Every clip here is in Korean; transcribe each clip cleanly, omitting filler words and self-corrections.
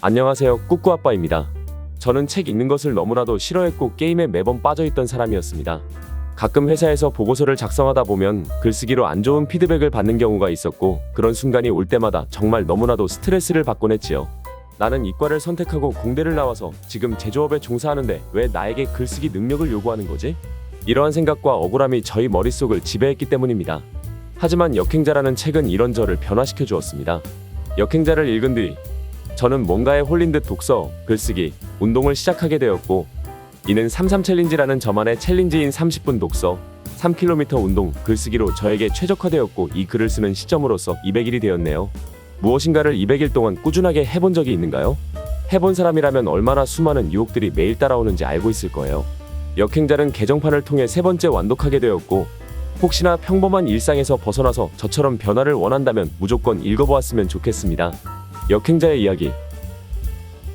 안녕하세요, 꾸꾸아빠입니다. 저는 책 읽는 것을 너무나도 싫어했고 게임에 매번 빠져있던 사람이었습니다. 가끔 회사에서 보고서를 작성하다 보면 글쓰기로 안 좋은 피드백을 받는 경우가 있었고 그런 순간이 올 때마다 정말 너무나도 스트레스를 받곤 했지요. 나는 이과를 선택하고 공대를 나와서 지금 제조업에 종사하는데 왜 나에게 글쓰기 능력을 요구하는 거지? 이러한 생각과 억울함이 저희 머릿속을 지배했기 때문입니다. 하지만 역행자라는 책은 이런 저를 변화시켜 주었습니다. 역행자를 읽은 뒤 저는 뭔가에 홀린 듯 독서, 글쓰기, 운동을 시작하게 되었고 이는 33 챌린지라는 저만의 챌린지인 30분 독서, 3km 운동, 글쓰기로 저에게 최적화되었고 이 글을 쓰는 시점으로서 200일이 되었네요. 무엇인가를 200일 동안 꾸준하게 해본 적이 있는가요? 해본 사람이라면 얼마나 수많은 유혹들이 매일 따라오는지 알고 있을 거예요. 역행자는 개정판을 통해 3번째 완독하게 되었고 혹시나 평범한 일상에서 벗어나서 저처럼 변화를 원한다면 무조건 읽어보았으면 좋겠습니다. 역행자의 이야기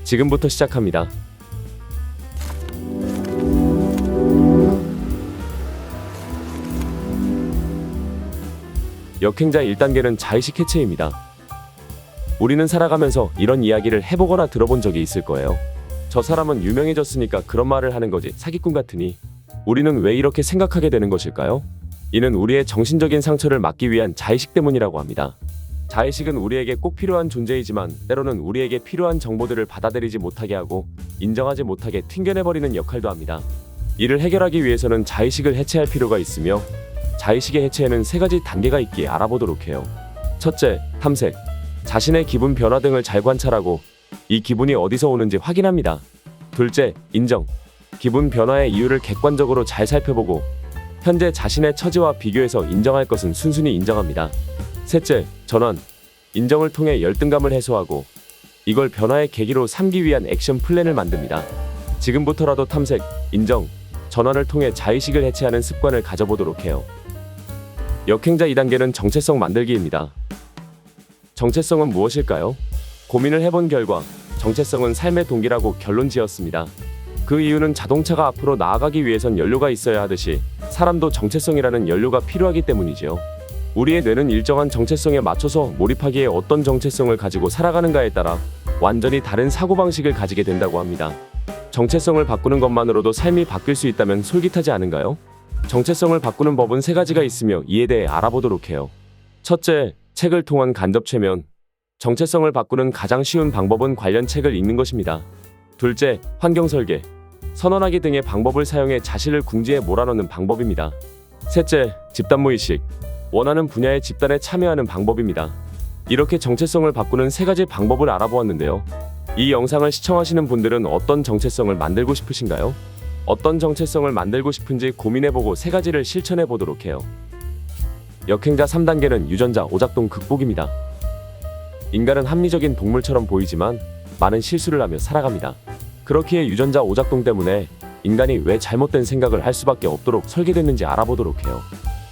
지금부터 시작합니다. 역행자 1단계는 자의식 해체입니다. 우리는 살아가면서 이런 이야기를 해보거나 들어본 적이 있을 거예요. 저 사람은 유명해졌으니까 그런 말을 하는 거지, 사기꾼 같으니. 우리는 왜 이렇게 생각하게 되는 것일까요? 이는 우리의 정신적인 상처를 막기 위한 자의식 때문이라고 합니다. 자의식은 우리에게 꼭 필요한 존재이지만 때로는 우리에게 필요한 정보들을 받아들이지 못하게 하고 인정하지 못하게 튕겨내버리는 역할도 합니다. 이를 해결하기 위해서는 자의식을 해체할 필요가 있으며 자의식의 해체에는 3가지 단계가 있기에 알아보도록 해요. 첫째, 탐색. 자신의 기분 변화 등을 잘 관찰하고 이 기분이 어디서 오는지 확인합니다. 둘째, 인정. 기분 변화의 이유를 객관적으로 잘 살펴보고 현재 자신의 처지와 비교해서 인정할 것은 순순히 인정합니다. 셋째, 전환. 인정을 통해 열등감을 해소하고 이걸 변화의 계기로 삼기 위한 액션 플랜을 만듭니다. 지금부터라도 탐색, 인정, 전환을 통해 자의식을 해체하는 습관을 가져보도록 해요. 역행자 2단계는 정체성 만들기입니다. 정체성은 무엇일까요? 고민을 해본 결과 정체성은 삶의 동기라고 결론 지었습니다. 그 이유는 자동차가 앞으로 나아가기 위해선 연료가 있어야 하듯이 사람도 정체성이라는 연료가 필요하기 때문이지요. 우리의 뇌는 일정한 정체성에 맞춰서 몰입하기에 어떤 정체성을 가지고 살아가는가에 따라 완전히 다른 사고방식을 가지게 된다고 합니다. 정체성을 바꾸는 것만으로도 삶이 바뀔 수 있다면 솔깃하지 않은가요? 정체성을 바꾸는 법은 3가지가 있으며 이에 대해 알아보도록 해요. 첫째, 책을 통한 간접 최면. 정체성을 바꾸는 가장 쉬운 방법은 관련 책을 읽는 것입니다. 둘째, 환경 설계. 선언하기 등의 방법을 사용해 자신을 궁지에 몰아넣는 방법입니다. 셋째, 집단무의식. 원하는 분야의 집단에 참여하는 방법입니다. 이렇게 정체성을 바꾸는 3가지 방법을 알아보았는데요. 이 영상을 시청하시는 분들은 어떤 정체성을 만들고 싶으신가요? 어떤 정체성을 만들고 싶은지 고민해보고 3가지를 실천해보도록 해요. 역행자 3단계는 유전자 오작동 극복입니다. 인간은 합리적인 동물처럼 보이지만 많은 실수를 하며 살아갑니다. 그렇기에 유전자 오작동 때문에 인간이 왜 잘못된 생각을 할 수밖에 없도록 설계됐는지 알아보도록 해요.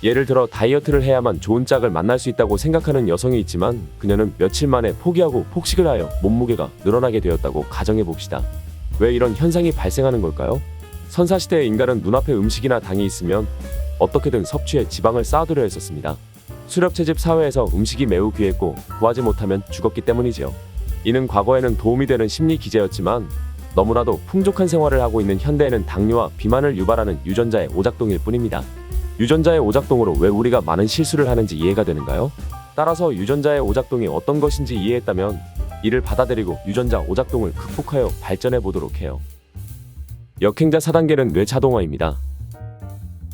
예를 들어 다이어트를 해야만 좋은 짝을 만날 수 있다고 생각하는 여성이 있지만 그녀는 며칠 만에 포기하고 폭식을 하여 몸무게가 늘어나게 되었다고 가정해봅시다. 왜 이런 현상이 발생하는 걸까요? 선사시대의 인간은 눈앞에 음식이나 당이 있으면 어떻게든 섭취해 지방을 쌓아두려 했었습니다. 수렵채집 사회에서 음식이 매우 귀했고 구하지 못하면 죽었기 때문이지요. 이는 과거에는 도움이 되는 심리 기제였지만 너무나도 풍족한 생활을 하고 있는 현대에는 당뇨와 비만을 유발하는 유전자의 오작동일 뿐입니다. 유전자의 오작동으로 왜 우리가 많은 실수를 하는지 이해가 되는가요? 따라서 유전자의 오작동이 어떤 것인지 이해했다면 이를 받아들이고 유전자 오작동을 극복하여 발전해 보도록 해요. 역행자 4단계는 뇌 자동화입니다.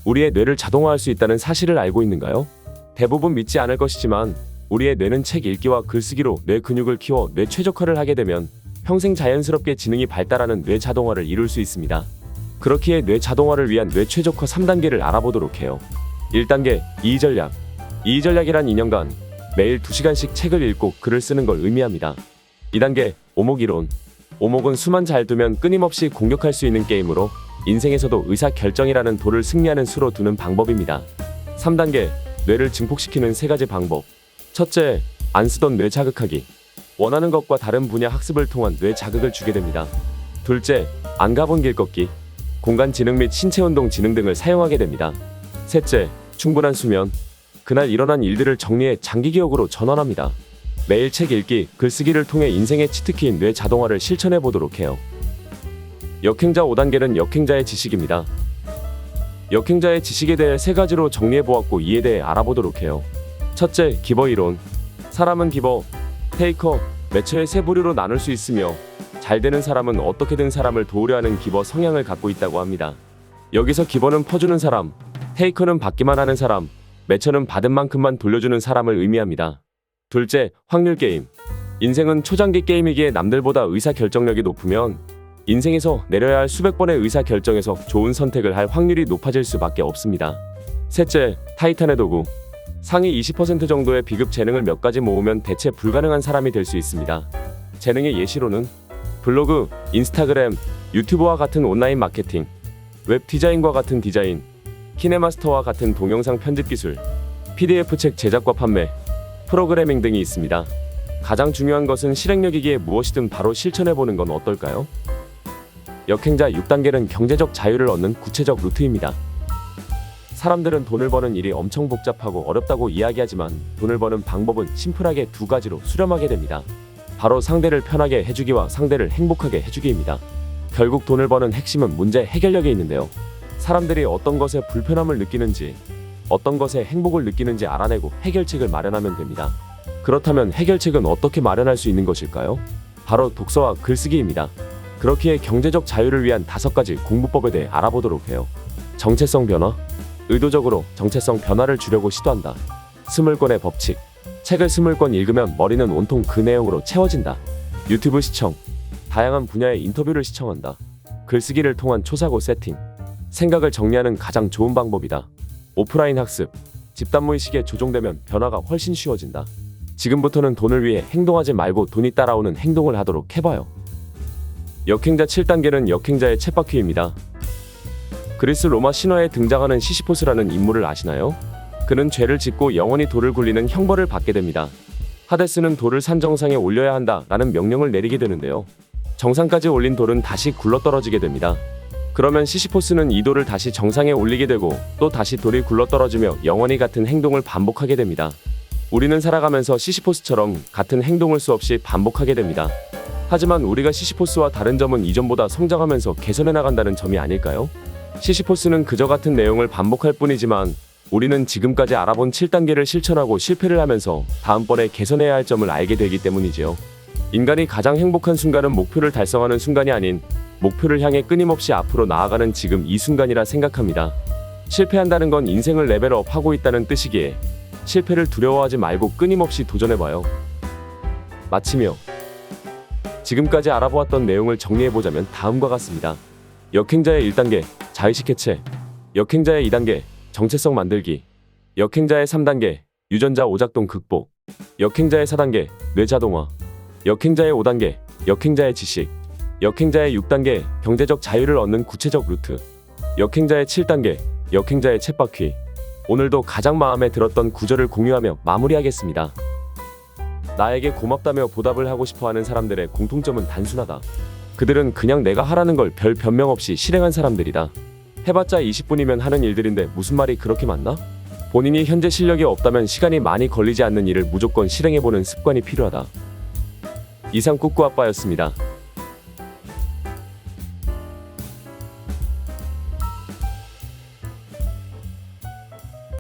우리의 뇌를 자동화할 수 있다는 사실을 알고 있는가요? 대부분 믿지 않을 것이지만 우리의 뇌는 책 읽기와 글쓰기로 뇌 근육을 키워 뇌 최적화를 하게 되면 평생 자연스럽게 지능이 발달하는 뇌 자동화를 이룰 수 있습니다. 그렇기에 뇌 자동화를 위한 뇌 최적화 3단계를 알아보도록 해요. 1단계, 이의전략. 이의전략이란 2년간 매일 2시간씩 책을 읽고 글을 쓰는 걸 의미합니다. 2단계, 오목이론. 오목은 수만 잘 두면 끊임없이 공격할 수 있는 게임으로 인생에서도 의사결정이라는 도를 승리하는 수로 두는 방법입니다. 3단계, 뇌를 증폭시키는 3가지 방법. 첫째, 안 쓰던 뇌 자극하기. 원하는 것과 다른 분야 학습을 통한 뇌 자극을 주게 됩니다. 둘째, 안 가본 길 걷기. 공간 지능 및 신체 운동 지능 등을 사용하게 됩니다. 셋째, 충분한 수면. 그날 일어난 일들을 정리해 장기 기억으로 전환합니다. 매일 책 읽기, 글쓰기를 통해 인생의 치트키인 뇌 자동화를 실천해 보도록 해요. 역행자 5단계는 역행자의 지식입니다. 역행자의 지식에 대해 3가지로 정리해 보았고 이에 대해 알아보도록 해요. 첫째, 기버 이론. 사람은 기버, 테이커, 매처의 3부류로 나눌 수 있으며 잘 되는 사람은 어떻게든 사람을 도우려 하는 기버 성향을 갖고 있다고 합니다. 여기서 기버는 퍼주는 사람, 테이커는 받기만 하는 사람, 매처는 받은 만큼만 돌려주는 사람을 의미합니다. 둘째, 확률 게임. 인생은 초장기 게임이기에 남들보다 의사결정력이 높으면 인생에서 내려야 할 수백 번의 의사결정에서 좋은 선택을 할 확률이 높아질 수밖에 없습니다. 셋째, 타이탄의 도구. 상위 20% 정도의 비급 재능을 몇 가지 모으면 대체 불가능한 사람이 될 수 있습니다. 재능의 예시로는 블로그, 인스타그램, 유튜브와 같은 온라인 마케팅, 웹 디자인과 같은 디자인, 키네마스터와 같은 동영상 편집 기술, PDF 책 제작과 판매, 프로그래밍 등이 있습니다. 가장 중요한 것은 실행력이기에 무엇이든 바로 실천해보는 건 어떨까요? 역행자 6단계는 경제적 자유를 얻는 구체적 루트입니다. 사람들은 돈을 버는 일이 엄청 복잡하고 어렵다고 이야기하지만 돈을 버는 방법은 심플하게 2가지로 수렴하게 됩니다. 바로 상대를 편하게 해주기와 상대를 행복하게 해주기입니다. 결국 돈을 버는 핵심은 문제 해결력에 있는데요. 사람들이 어떤 것에 불편함을 느끼는지, 어떤 것에 행복을 느끼는지 알아내고 해결책을 마련하면 됩니다. 그렇다면 해결책은 어떻게 마련할 수 있는 것일까요? 바로 독서와 글쓰기입니다. 그렇기에 경제적 자유를 위한 5가지 공부법에 대해 알아보도록 해요. 정체성 변화. 의도적으로 정체성 변화를 주려고 시도한다. 20권의 법칙. 책을 20권 읽으면 머리는 온통 그 내용으로 채워진다. 유튜브 시청. 다양한 분야의 인터뷰를 시청한다. 글쓰기를 통한 초사고 세팅. 생각을 정리하는 가장 좋은 방법이다. 오프라인 학습. 집단무의식에 조종되면 변화가 훨씬 쉬워진다. 지금부터는 돈을 위해 행동하지 말고 돈이 따라오는 행동을 하도록 해봐요. 역행자 7단계는 역행자의 쳇바퀴입니다. 그리스 로마 신화에 등장하는 시시포스라는 인물을 아시나요? 그는 죄를 짓고 영원히 돌을 굴리는 형벌을 받게 됩니다. 하데스는 돌을 산 정상에 올려야 한다라는 명령을 내리게 되는데요. 정상까지 올린 돌은 다시 굴러떨어지게 됩니다. 그러면 시시포스는 이 돌을 다시 정상에 올리게 되고 또 다시 돌이 굴러떨어지며 영원히 같은 행동을 반복하게 됩니다. 우리는 살아가면서 시시포스처럼 같은 행동을 수없이 반복하게 됩니다. 하지만 우리가 시시포스와 다른 점은 이전보다 성장하면서 개선해 나간다는 점이 아닐까요? 시시포스는 그저 같은 내용을 반복할 뿐이지만 우리는 지금까지 알아본 7단계를 실천하고 실패를 하면서 다음번에 개선해야 할 점을 알게 되기 때문이지요. 인간이 가장 행복한 순간은 목표를 달성하는 순간이 아닌 목표를 향해 끊임없이 앞으로 나아가는 지금 이 순간이라 생각합니다. 실패한다는 건 인생을 레벨업하고 있다는 뜻이기에 실패를 두려워하지 말고 끊임없이 도전해봐요. 마치며 지금까지 알아보았던 내용을 정리해보자면 다음과 같습니다. 역행자의 1단계 자의식 해체, 역행자의 2단계 정체성 만들기, 역행자의 3단계 유전자 오작동 극복, 역행자의 4단계 뇌자동화, 역행자의 5단계 역행자의 지식, 역행자의 6단계 경제적 자유를 얻는 구체적 루트, 역행자의 7단계 역행자의 쳇바퀴. 오늘도 가장 마음에 들었던 구절을 공유하며 마무리하겠습니다. 나에게 고맙다며 보답을 하고 싶어하는 사람들의 공통점은 단순하다. 그들은 그냥 내가 하라는 걸 별 변명 없이 실행한 사람들이다. 해봤자 20분이면 하는 일들인데 무슨 말이 그렇게 많나? 본인이 현재 실력이 없다면 시간이 많이 걸리지 않는 일을 무조건 실행해보는 습관이 필요하다. 이상 꾸꾸아빠였습니다.